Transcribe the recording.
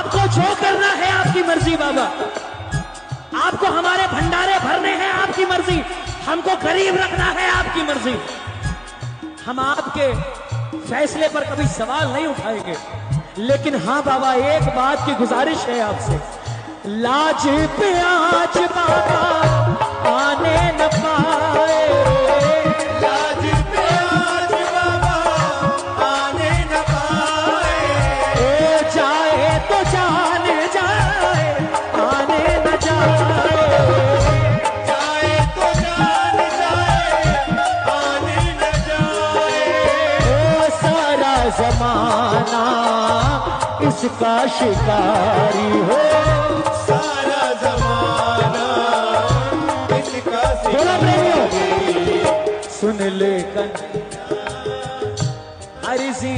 आपको जो करना है आपकी मर्जी बाबा, आपको हमारे भंडारे भरने हैं आपकी मर्जी, हमको गरीब रखना है आपकी मर्जी। हम आपके फैसले पर कभी सवाल नहीं उठाएंगे, लेकिन हाँ बाबा एक बात की गुजारिश है आपसे, लाज पे आज बाबा आने न पाए, लाज पे आज बाबा आने न पाए, ओ जाए तो जान जाए आने न जाए, जाए तो जान जाए आने न जाए, ओ सारा जमाना इसका शिकारी हो, सारा जमाना इसका बोला प्रेमियों, शिकारी। सुन ले कन अर्जी